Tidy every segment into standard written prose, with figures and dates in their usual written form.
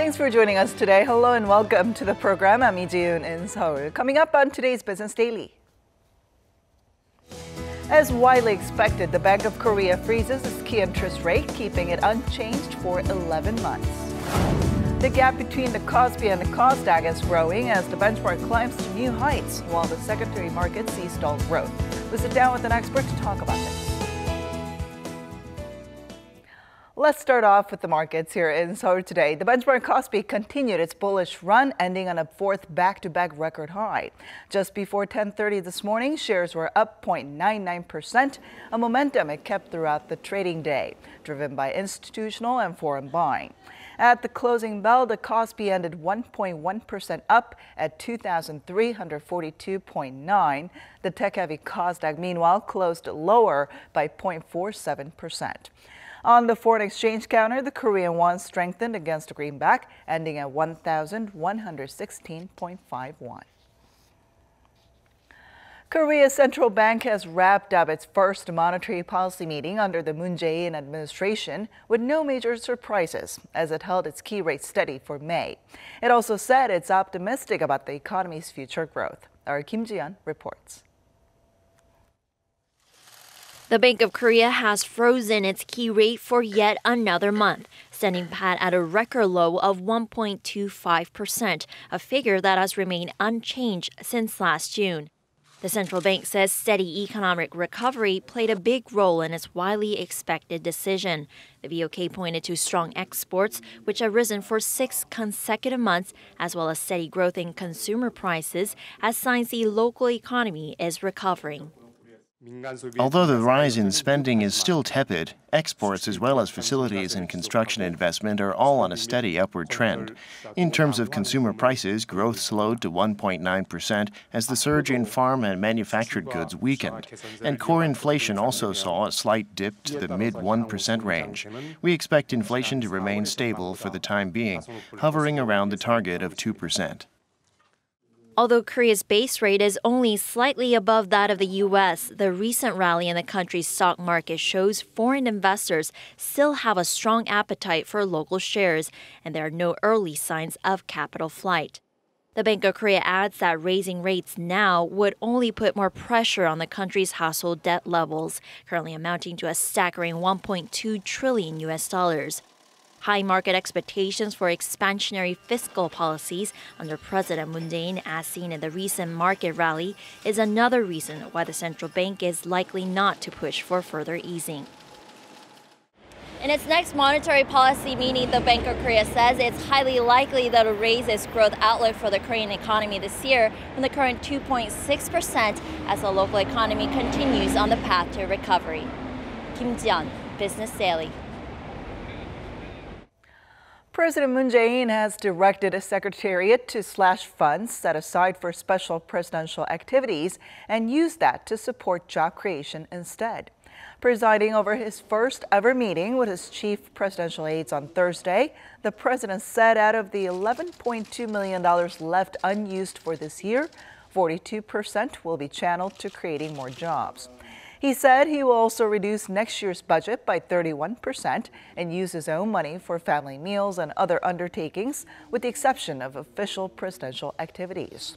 Thanks for joining us today. Hello and welcome to the program. I'm Lee Ji-yoon in Seoul. Coming up on today's Business Daily. As widely expected, the Bank of Korea freezes its key interest rate, keeping it unchanged for 11 months. The gap between the Kospi and the KOSDAQ is growing as the benchmark climbs to new heights, while the secondary market sees stalled growth. We'll sit down with an expert to talk about this. Let's start off with the markets here in Seoul today. The benchmark Kospi continued its bullish run, ending on a fourth back-to-back record high. Just before 10:30 this morning, shares were up 0.99%, a momentum it kept throughout the trading day, driven by institutional and foreign buying. At the closing bell, the Kospi ended 1.1% up at 2,342.9. The tech-heavy KOSDAQ, meanwhile, closed lower by 0.47%. On the foreign exchange counter, the Korean won strengthened against the greenback, ending at 1,116.51. Korea's central bank has wrapped up its first monetary policy meeting under the Moon Jae-in administration with no major surprises, as it held its key rate steady for May. It also said it's optimistic about the economy's future growth. Our Kim Ji-yeon reports. The Bank of Korea has frozen its key rate for yet another month, standing pat at a record low of 1.25%, a figure that has remained unchanged since last June. The central bank says steady economic recovery played a big role in its widely expected decision. The BOK pointed to strong exports, which have risen for 6 consecutive months, as well as steady growth in consumer prices, as signs the local economy is recovering. Although the rise in spending is still tepid, exports as well as facilities and construction investment are all on a steady upward trend. In terms of consumer prices, growth slowed to 1.9% as the surge in farm and manufactured goods weakened. And core inflation also saw a slight dip to the mid-1% range. We expect inflation to remain stable for the time being, hovering around the target of 2%. Although Korea's base rate is only slightly above that of the U.S., the recent rally in the country's stock market shows foreign investors still have a strong appetite for local shares, and there are no early signs of capital flight. The Bank of Korea adds that raising rates now would only put more pressure on the country's household debt levels, currently amounting to a staggering $1.2 trillion US. High market expectations for expansionary fiscal policies under President Moon Jae-in, as seen in the recent market rally, is another reason why the central bank is likely not to push for further easing. In its next monetary policy meeting, the Bank of Korea says it's highly likely that it will raise its growth outlook for the Korean economy this year from the current 2.6% as the local economy continues on the path to recovery. Kim Ji-yeon, Business Daily. President Moon Jae-in has directed a secretariat to slash funds set aside for special presidential activities and use that to support job creation instead. Presiding over his first ever meeting with his chief presidential aides on Thursday, the president said out of the $11.2 million left unused for this year, 42% will be channeled to creating more jobs. He said he will also reduce next year's budget by 31% and use his own money for family meals and other undertakings, with the exception of official presidential activities.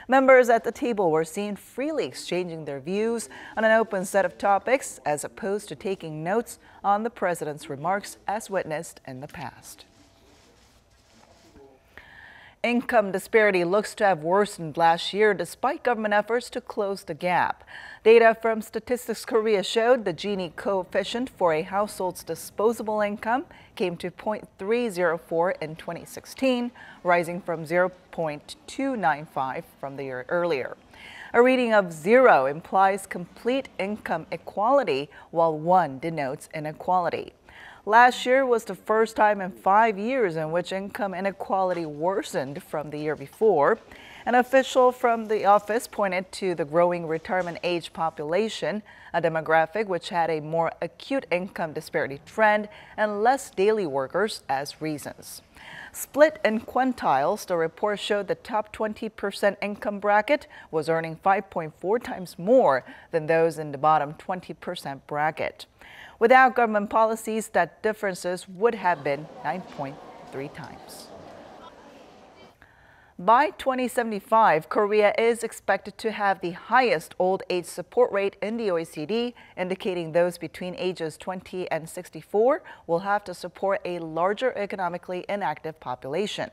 Members at the table were seen freely exchanging their views on an open set of topics, as opposed to taking notes on the president's remarks as witnessed in the past. Income disparity looks to have worsened last year despite government efforts to close the gap. Data from Statistics Korea showed the Gini coefficient for a household's disposable income came to 0.304 in 2016, rising from 0.295 from the year earlier. A reading of 0 implies complete income equality, while 1 denotes inequality. Last year was the first time in 5 years in which income inequality worsened from the year before. An official from the office pointed to the growing retirement age population, a demographic which had a more acute income disparity trend and less daily workers, as reasons. Split in quintiles, the report showed the top 20% income bracket was earning 5.4 times more than those in the bottom 20% bracket. Without government policies, that differences would have been 9.3 times. By 2075, Korea is expected to have the highest old age support rate in the OECD, indicating those between ages 20 and 64 will have to support a larger economically inactive population.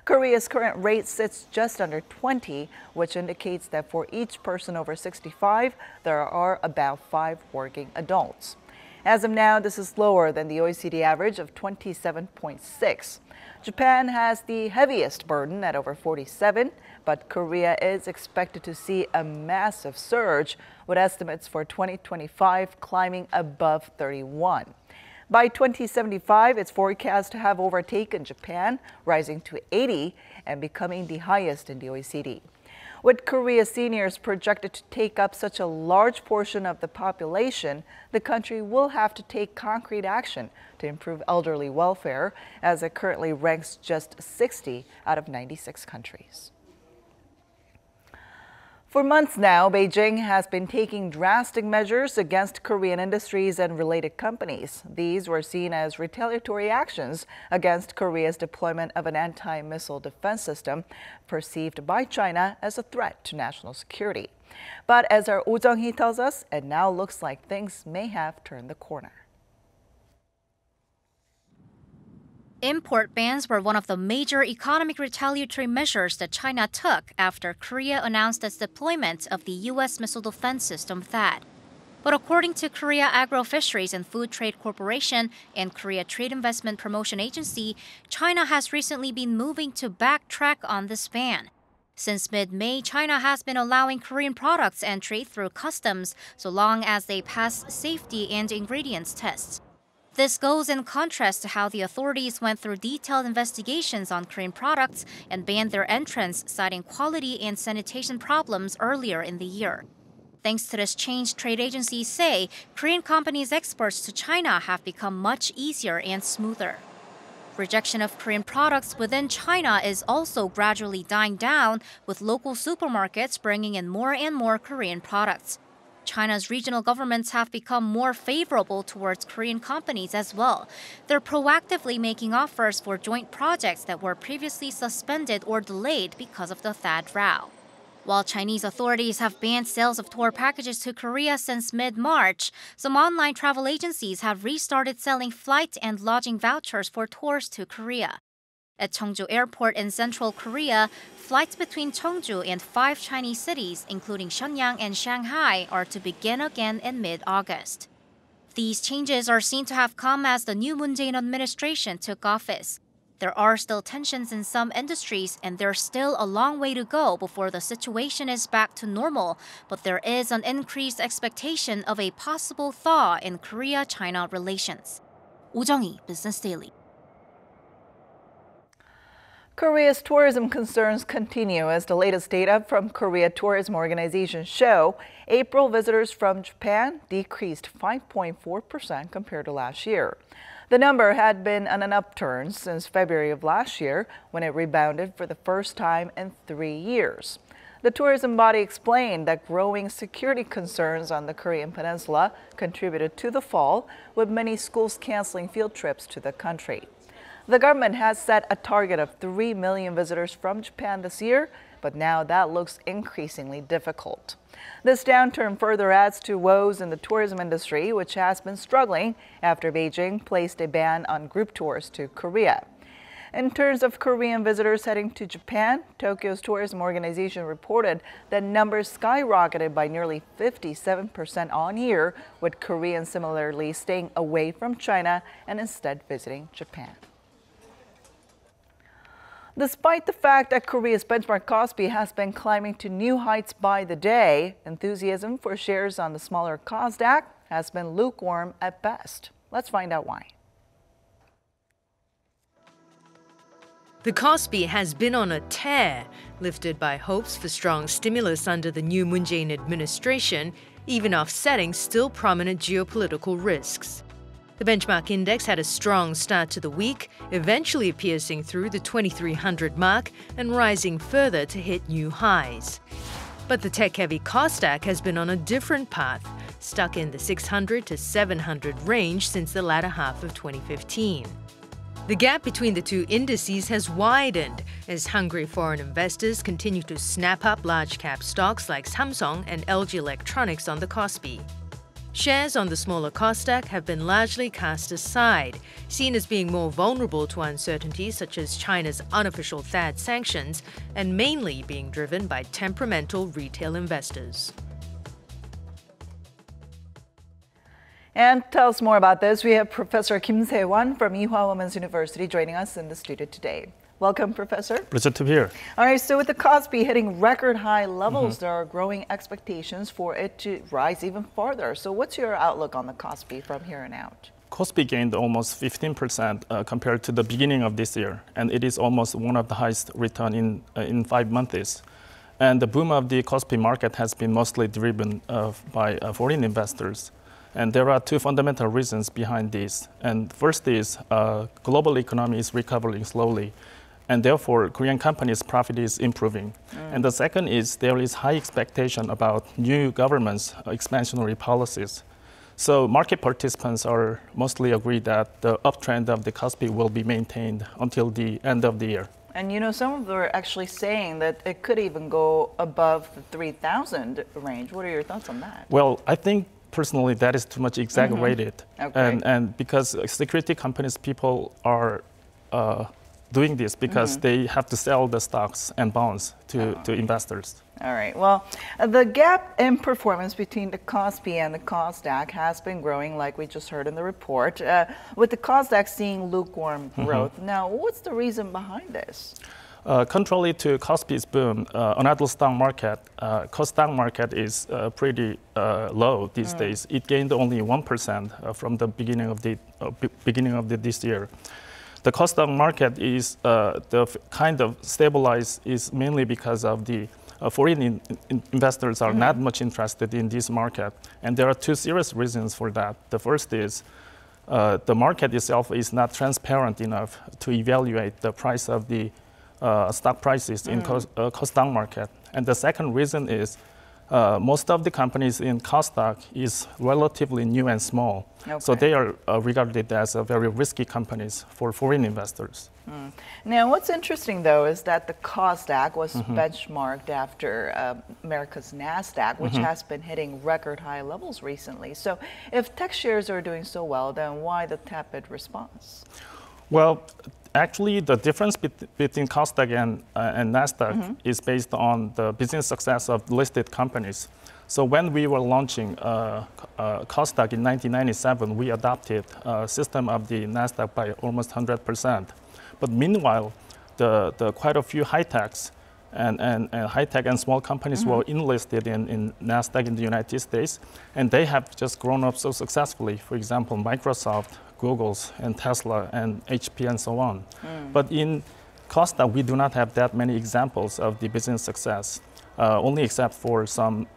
Korea's current rate sits just under 20, which indicates that for each person over 65, there are about 5 working adults. As of now, this is lower than the OECD average of 27.6. Japan has the heaviest burden at over 47, but Korea is expected to see a massive surge, with estimates for 2025 climbing above 31. By 2075, it's forecast to have overtaken Japan, rising to 80 and becoming the highest in the OECD. With Korea's seniors projected to take up such a large portion of the population, the country will have to take concrete action to improve elderly welfare, as it currently ranks just 60 out of 96 countries. For months now, Beijing has been taking drastic measures against Korean industries and related companies. These were seen as retaliatory actions against Korea's deployment of an anti-missile defense system perceived by China as a threat to national security. But as our Oh Jung-hee tells us, it now looks like things may have turned the corner. Import bans were one of the major economic retaliatory measures that China took after Korea announced its deployment of the U.S. missile defense system THAAD. But according to Korea Agro-Fisheries and Food Trade Corporation and Korea Trade Investment Promotion Agency, China has recently been moving to backtrack on this ban. Since mid-May, China has been allowing Korean products entry through customs so long as they pass safety and ingredients tests. This goes in contrast to how the authorities went through detailed investigations on Korean products and banned their entrance, citing quality and sanitation problems earlier in the year. Thanks to this change, trade agencies say Korean companies' exports to China have become much easier and smoother. Rejection of Korean products within China is also gradually dying down, with local supermarkets bringing in more and more Korean products. China's regional governments have become more favorable towards Korean companies as well. They're proactively making offers for joint projects that were previously suspended or delayed because of the THAAD row. While Chinese authorities have banned sales of tour packages to Korea since mid-March, some online travel agencies have restarted selling flight and lodging vouchers for tours to Korea. At Cheongju Airport in central Korea, flights between Cheongju and 5 Chinese cities, including Shenyang and Shanghai, are to begin again in mid-August. These changes are seen to have come as the new Moon Jae-in administration took office. There are still tensions in some industries, and there's still a long way to go before the situation is back to normal, but there is an increased expectation of a possible thaw in Korea-China relations. Oh Jung-hee, Business Daily. Korea's tourism concerns continue as the latest data from Korea Tourism Organization show April visitors from Japan decreased 5.4% compared to last year. The number had been on an upturn since February of last year, when it rebounded for the first time in 3 years. The tourism body explained that growing security concerns on the Korean peninsula contributed to the fall, with many schools canceling field trips to the country. The government has set a target of 3 million visitors from Japan this year, but now that looks increasingly difficult. This downturn further adds to woes in the tourism industry, which has been struggling after Beijing placed a ban on group tours to Korea. In terms of Korean visitors heading to Japan, Tokyo's tourism organization reported that numbers skyrocketed by nearly 57% on year, with Koreans similarly staying away from China and instead visiting Japan. Despite the fact that Korea's benchmark Kospi has been climbing to new heights by the day, enthusiasm for shares on the smaller KOSDAQ has been lukewarm at best. Let's find out why. The Kospi has been on a tear, lifted by hopes for strong stimulus under the new Moon Jae-in administration, even offsetting still prominent geopolitical risks. The benchmark index had a strong start to the week, eventually piercing through the 2,300 mark and rising further to hit new highs. But the tech-heavy KOSDAQ has been on a different path, stuck in the 600 to 700 range since the latter half of 2015. The gap between the two indices has widened as hungry foreign investors continue to snap up large-cap stocks like Samsung and LG Electronics on the Kospi. Shares on the smaller KOSDAQ have been largely cast aside, seen as being more vulnerable to uncertainties such as China's unofficial THAAD sanctions, and mainly being driven by temperamental retail investors. And tell us more about this, we have Professor Kim Se-won from Ewha Women's University joining us in the studio today. Welcome, Professor. Pleasure to be here. All right, so with the Kospi hitting record high levels, there are growing expectations for it to rise even farther. So what's your outlook on the Kospi from here on out? Kospi gained almost 15% compared to the beginning of this year, and it is almost one of the highest return in 5 months. And the boom of the Kospi market has been mostly driven by foreign investors. And there are two fundamental reasons behind this. And first is global economy is recovering slowly, and therefore Korean companies' profit is improving. And the second is there is high expectation about new government's expansionary policies. So market participants are mostly agreed that the uptrend of the Kospi will be maintained until the end of the year. And you know, some of them are actually saying that it could even go above the 3,000 range. What are your thoughts on that? Well, I think personally that is too much exaggerated. Okay. And because security companies, people are doing this because they have to sell the stocks and bonds to investors. All right. Well, the gap in performance between the Kospi and the KOSDAQ has been growing, like we just heard in the report, with the KOSDAQ seeing lukewarm growth. Now, what's the reason behind this? Contrary to Kospi's boom, another stock market, KOSDAQ market is pretty low these days. It gained only 1% from the beginning of this year. The KOSDAQ market is the kind of stabilized is mainly because of the foreign investors are not much interested in this market, and there are two serious reasons for that. The first is the market itself is not transparent enough to evaluate the price of the stock prices in KOSDAQ market. And the second reason is most of the companies in KOSDAQ is relatively new and small. Okay. So they are regarded as very risky companies for foreign investors. Now, what's interesting, though, is that the KOSDAQ was benchmarked after America's NASDAQ, which has been hitting record high levels recently. So if tech shares are doing so well, then why the tepid response? Well, actually, the difference between KOSDAQ and NASDAQ is based on the business success of listed companies. So when we were launching KOSDAQ in 1997, we adopted a system of the NASDAQ by almost 100%. But meanwhile, the quite a few high-techs and high-tech and small companies were enlisted in NASDAQ in the United States, and they have just grown up so successfully. For example, Microsoft, Google's, and Tesla, and HP, and so on. But in KOSDAQ, we do not have that many examples of the business success, only except for some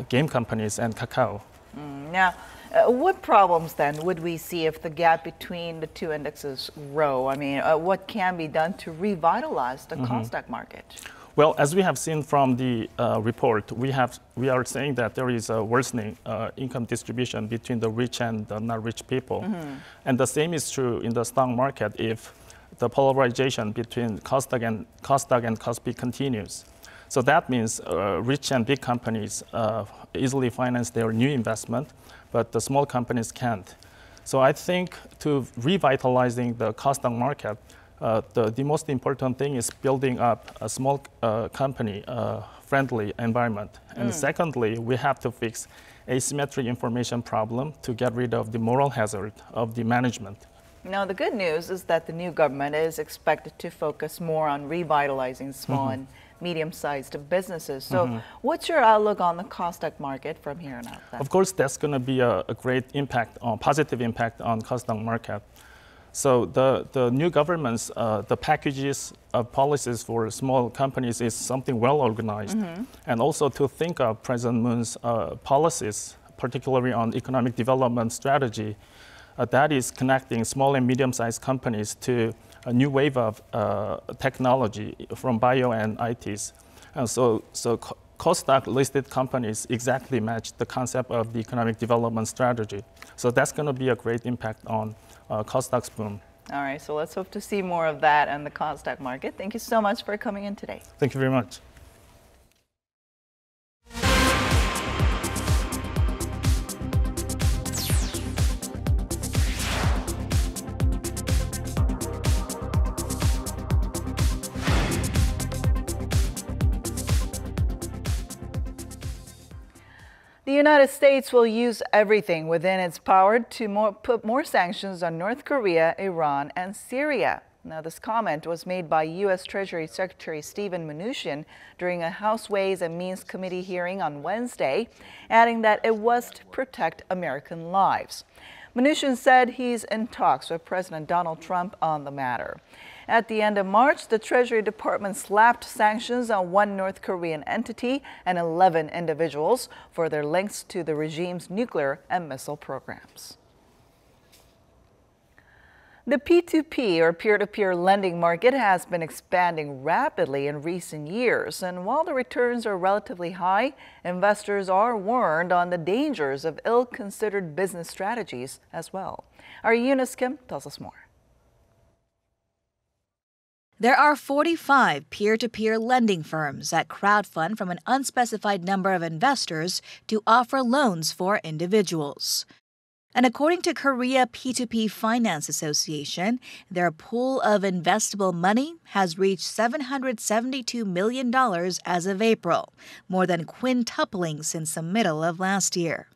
game companies and Kakao. Now, what problems then would we see if the gap between the two indexes grow? I mean, what can be done to revitalize the KOSDAQ market? Well, as we have seen from the report, we are saying that there is a worsening income distribution between the rich and the not rich people. And the same is true in the stock market if the polarization between KOSDAQ and Kospi continues. So that means rich and big companies easily finance their new investment, but the small companies can't. So I think to revitalizing the KOSDAQ market, the most important thing is building up a small company friendly environment. And secondly, we have to fix asymmetry information problem to get rid of the moral hazard of the management. Now, the good news is that the new government is expected to focus more on revitalizing small and medium-sized businesses. So what's your outlook on the KOSDAQ market from here on out? Then? Of course, that's going to be a great impact, positive impact on KOSDAQ market. So the new government's, the packages of policies for small companies is something well organized. And also to think of President Moon's policies, particularly on economic development strategy, that is connecting small and medium-sized companies to a new wave of technology from bio and ITs. And so KOSDAQ listed companies exactly match the concept of the economic development strategy. So that's going to be a great impact on KOSDAQ's boom. All right, so let's hope to see more of that in the KOSDAQ market. Thank you so much for coming in today. Thank you very much. The United States will use everything within its power to put more sanctions on North Korea, Iran, and Syria. Now, this comment was made by U.S. Treasury Secretary Steven Mnuchin during a House Ways and Means Committee hearing on Wednesday, adding that it was to protect American lives. Mnuchin said he's in talks with President Donald Trump on the matter. At the end of March, the Treasury Department slapped sanctions on one North Korean entity and 11 individuals for their links to the regime's nuclear and missile programs. The P2P, or peer-to-peer lending market, has been expanding rapidly in recent years. And while the returns are relatively high, investors are warned on the dangers of ill-considered business strategies as well. Our Eunice Kim tells us more. There are 45 peer-to-peer lending firms that crowdfund from an unspecified number of investors to offer loans for individuals. And according to Korea P2P Finance Association, their pool of investable money has reached $772 million as of April, more than quintupling since the middle of last year.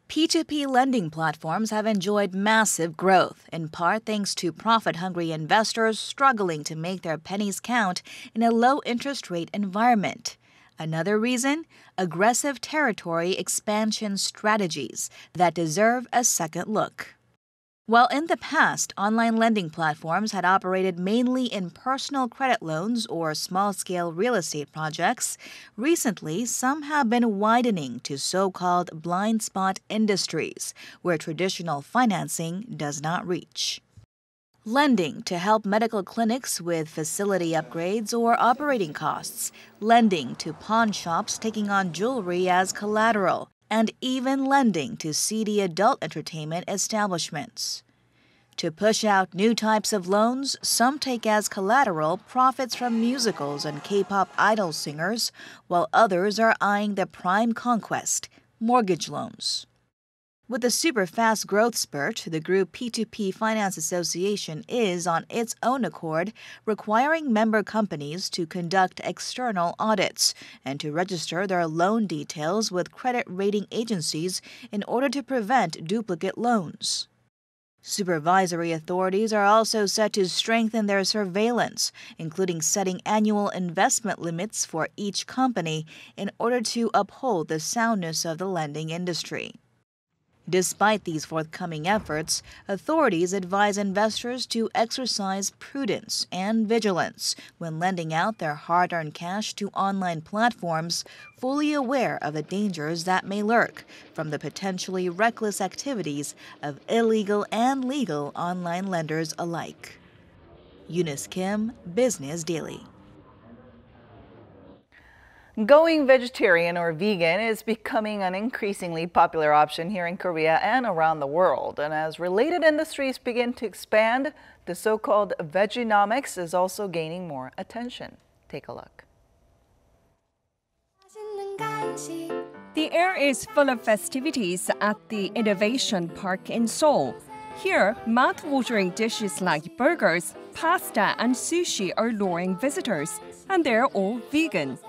P2P lending platforms have enjoyed massive growth, in part thanks to profit-hungry investors struggling to make their pennies count in a low-interest rate environment. Another reason? Aggressive territory expansion strategies that deserve a second look. While in the past, online lending platforms had operated mainly in personal credit loans or small-scale real estate projects, recently some have been widening to so-called blind spot industries, where traditional financing does not reach. Lending to help medical clinics with facility upgrades or operating costs, lending to pawn shops taking on jewelry as collateral, and even lending to seedy adult entertainment establishments. To push out new types of loans, some take as collateral profits from musicals and K-pop idol singers, while others are eyeing the prime conquest, mortgage loans. With the super-fast growth spurt, the group P2P Finance Association is, on its own accord, requiring member companies to conduct external audits and to register their loan details with credit rating agencies in order to prevent duplicate loans. Supervisory authorities are also set to strengthen their surveillance, including setting annual investment limits for each company in order to uphold the soundness of the lending industry. Despite these forthcoming efforts, authorities advise investors to exercise prudence and vigilance when lending out their hard-earned cash to online platforms, fully aware of the dangers that may lurk from the potentially reckless activities of illegal and legal online lenders alike. Eunice Kim, Business Daily. Going vegetarian or vegan is becoming an increasingly popular option here in Korea and around the world. And as related industries begin to expand, the so-called VEGENOMICS is also gaining more attention. Take a look. The air is full of festivities at the Innovation Park in Seoul. Here, mouth-watering dishes like burgers, pasta, and sushi are luring visitors, and they're all vegan.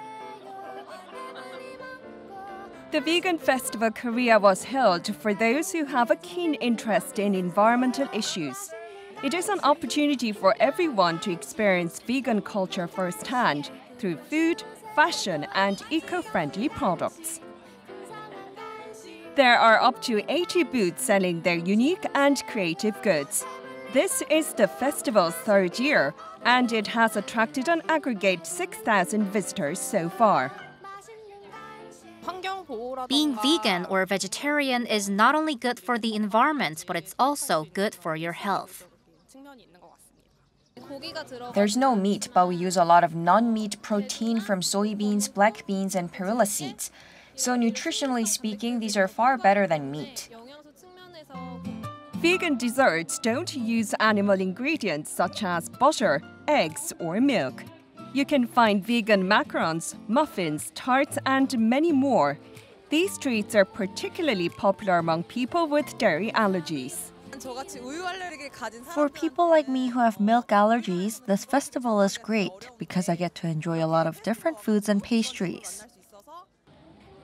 The Vegan Festival Korea was held for those who have a keen interest in environmental issues. It is an opportunity for everyone to experience vegan culture firsthand through food, fashion, and eco-friendly products. There are up to 80 booths selling their unique and creative goods. This is the festival's third year, and it has attracted an aggregate 6,000 visitors so far. Being vegan or vegetarian is not only good for the environment, but it's also good for your health. There's no meat, but we use a lot of non-meat protein from soybeans, black beans, and perilla seeds. So nutritionally speaking, these are far better than meat. Vegan desserts don't use animal ingredients such as butter, eggs, or milk. You can find vegan macarons, muffins, tarts, and many more. These treats are particularly popular among people with dairy allergies. For people like me who have milk allergies, this festival is great because I get to enjoy a lot of different foods and pastries.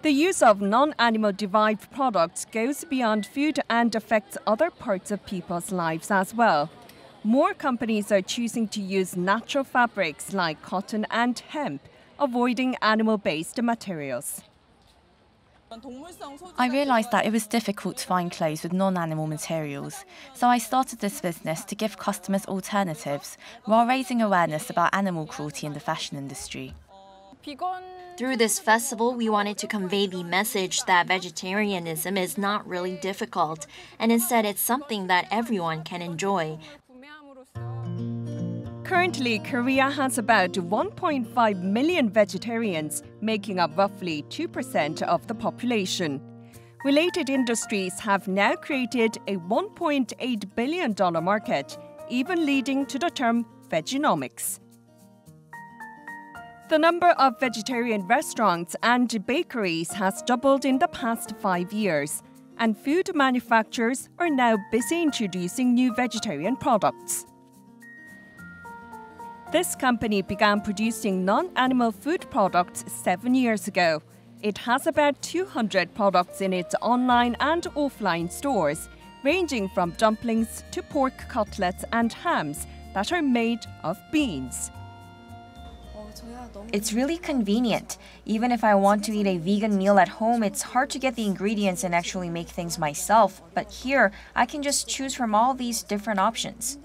The use of non-animal derived products goes beyond food and affects other parts of people's lives as well. More companies are choosing to use natural fabrics like cotton and hemp, avoiding animal-based materials. I realised that it was difficult to find clothes with non-animal materials, so I started this business to give customers alternatives while raising awareness about animal cruelty in the fashion industry. Through this festival, we wanted to convey the message that vegetarianism is not really difficult, and instead it's something that everyone can enjoy. Currently, Korea has about 1.5 million vegetarians, making up roughly 2% of the population. Related industries have now created a $1.8 billion market, even leading to the term VEGENOMICS. The number of vegetarian restaurants and bakeries has doubled in the past 5 years, and food manufacturers are now busy introducing new vegetarian products. This company began producing non-animal food products 7 years ago. It has about 200 products in its online and offline stores, ranging from dumplings to pork cutlets and hams that are made of beans. It's really convenient. Even if I want to eat a vegan meal at home, it's hard to get the ingredients and actually make things myself. But here, I can just choose from all these different options.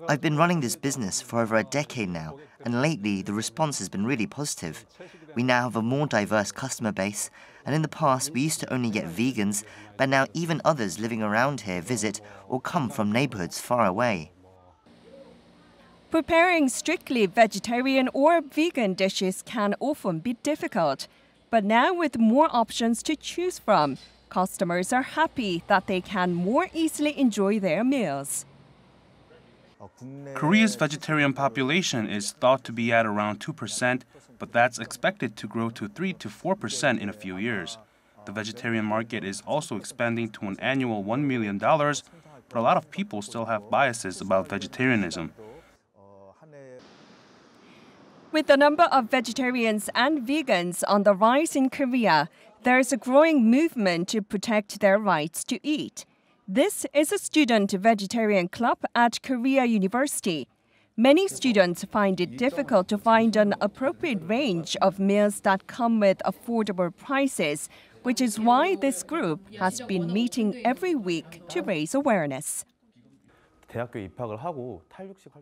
I've been running this business for over a decade now, and lately the response has been really positive. We now have a more diverse customer base, and in the past we used to only get vegans, but now even others living around here visit or come from neighborhoods far away. Preparing strictly vegetarian or vegan dishes can often be difficult, but now with more options to choose from, customers are happy that they can more easily enjoy their meals. Korea's vegetarian population is thought to be at around 2%, but that's expected to grow to 3 to 4% in a few years. The vegetarian market is also expanding to an annual $1 million, but a lot of people still have biases about vegetarianism. With the number of vegetarians and vegans on the rise in Korea, there is a growing movement to protect their rights to eat. This is a student vegetarian club at Korea University. Many students find it difficult to find an appropriate range of meals that come with affordable prices, which is why this group has been meeting every week to raise awareness.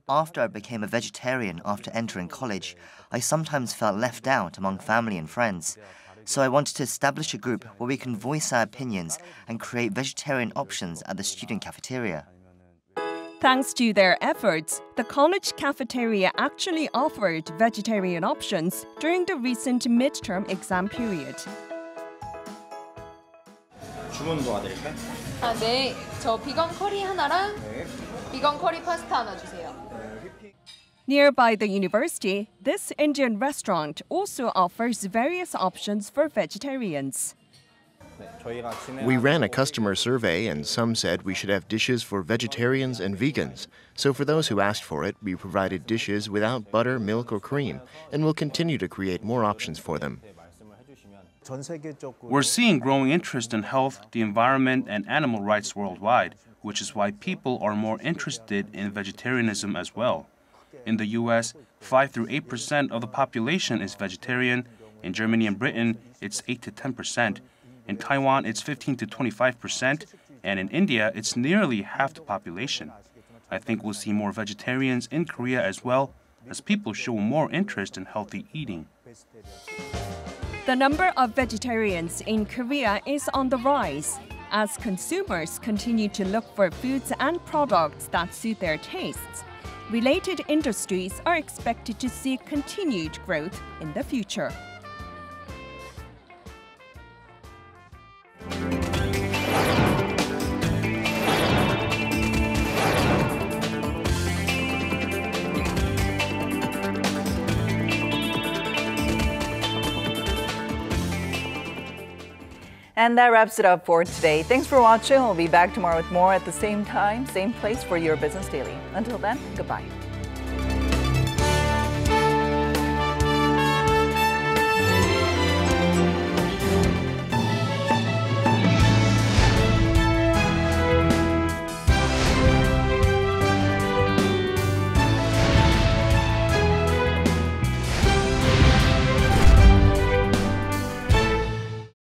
After I became a vegetarian after entering college, I sometimes felt left out among family and friends. So I wanted to establish a group where we can voice our opinions and create vegetarian options at the student cafeteria. Thanks to their efforts, the college cafeteria actually offered vegetarian options during the recent midterm exam period. 주문 도와드릴까요? 네. 저 비건 커리 하나랑 비건 커리 파스타 하나 주세요. Nearby the university, this Indian restaurant also offers various options for vegetarians. We ran a customer survey and some said we should have dishes for vegetarians and vegans. So for those who asked for it, we provided dishes without butter, milk, or cream, and will continue to create more options for them. We're seeing growing interest in health, the environment, and animal rights worldwide, which is why people are more interested in vegetarianism as well. In the US, 5 through 8% of the population is vegetarian. In Germany and Britain, it's 8 to 10%. In Taiwan, it's 15 to 25%. And in India, it's nearly half the population. I think we'll see more vegetarians in Korea as well, as people show more interest in healthy eating. The number of vegetarians in Korea is on the rise as consumers continue to look for foods and products that suit their tastes. Related industries are expected to see continued growth in the future. And that wraps it up for today. Thanks for watching. We'll be back tomorrow with more at the same time, same place for your Business Daily. Until then, goodbye.